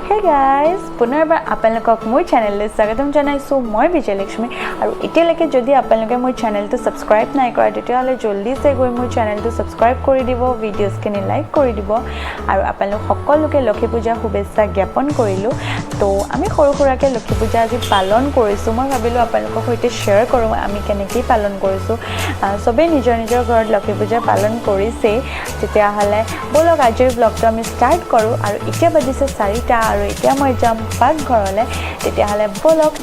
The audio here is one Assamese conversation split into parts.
Hey guys, পুনৰবাৰ আপোনালোকক মোৰ চেনেললৈ স্বাগতম জনাইছো মই বিজয়লক্ষ্মী আৰু এতিয়ালৈকে যদি আপোনালোকে মোৰ চেনেলটো সাবস্ক্ৰাইব নাই কৰা তেতিয়াহলে জলদি সে গৈ মোৰ চেনেলটো সাবস্ক্ৰাইব কৰি দিব ভিডিঅ'ছখিনি লাইক কৰি দিব আৰু আপোনালোক সকলোকে লক্ষী পূজা শুভেচ্ছা জ্ঞাপন কৰিলো তো আমি সৰু সৰুকে লক্ষী পূজা আজি পালন কৰিছো মই ভাবিলো আপোনালোকৰ সৈতে শেয়াৰ কৰোঁ আমি কেনেকৈ পালন কৰিছো সবে নিজৰ নিজৰ ঘৰত লক্ষী পূজা পালন কৰিছে তেতিয়াহলে বলক আজিৰ ব্লগটো আমি ষ্টাৰ্ট কৰোঁ আৰু এতিয়া বাজিছে 4টা আৰু এতিয়া মই যাম পাকঘৰলৈ তেতিয়াহলে বলক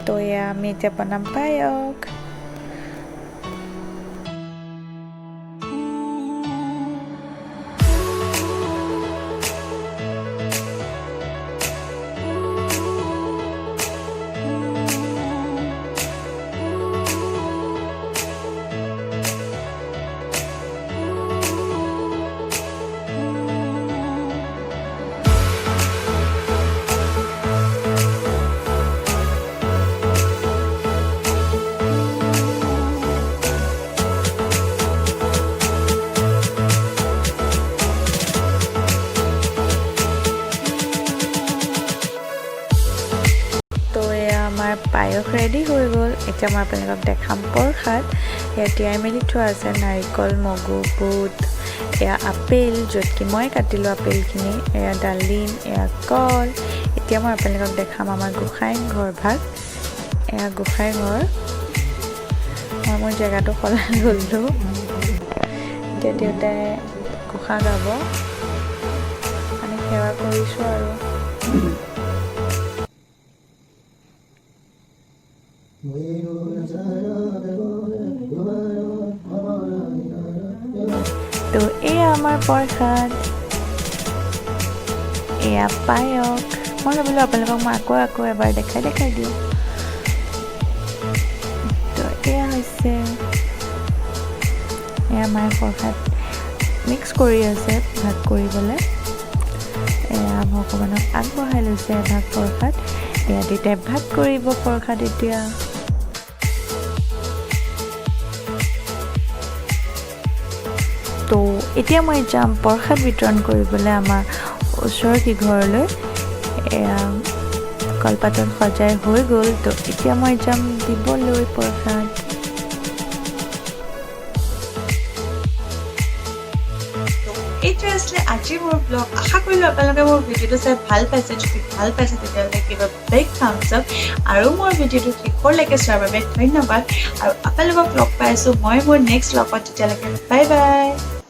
তো ya আমি এতিয়া বনাম পায়স আমাৰ পায়স ৰেডি হৈ গ'ল এতিয়া মই আপোনালোকক দেখাম প্ৰসাদ ইয়াত তিয়াই মেলি থোৱা আছে নাৰিকল মগু বুট এয়া আপেল য'তকি মই কাটিলোঁ আপেলখিনি এয়া ডালিম এয়া কল এতিয়া মই আপোনালোকক দেখাম আমাৰ গোসাঁই ঘৰ ভাগ এয়া গোসাঁই ঘৰ মই মোৰ জেগাটো সলাই গ'লোঁ এতিয়া দেউতাই গোসাঁ গাব আমি সেৱা কৰিছোঁ আৰু তো এয়া আমাৰ প্ৰসাদ এয়া পায়স মই ভাবিলোঁ আপোনালোকক মই আকৌ এবাৰ দেখাই দিওঁ তো এয়া হৈছে এয়া আমাৰ প্ৰসাদ মিক্স কৰি আছে ভাগ কৰিবলৈ এয়া ভগৱানক আগবঢ়াই লৈছে এভাগ প্ৰসাদ এয়া দুটাই ভাগ কৰিব প্ৰসাদ এতিয়া তো এতিয়া মই যাম প্ৰসাদ বিতৰণ কৰিবলৈ আমাৰ ওচৰৰ ঘৰলৈ এয়া কলপাতত সজাই হৈ গ'ল তো এতিয়া মই যাম দিবলৈ প্ৰসাদ এইটো আছিলে আজিৰ মোৰ ব্লগ আশা কৰিলোঁ আপোনালোকে মোৰ ভিডিঅ'টো চাই ভাল পাইছে যদি ভাল পাইছে তেতিয়াহ'লে কিবা বিগ থাম্বছ আপ আৰু মোৰ ভিডিঅ'টো শেষলৈকে চোৱাৰ বাবে ধন্যবাদ আৰু আপোনালোকক লগ পাইছোঁ মই মোৰ নেক্সট ব্লগত তেতিয়ালৈকে বাই বাই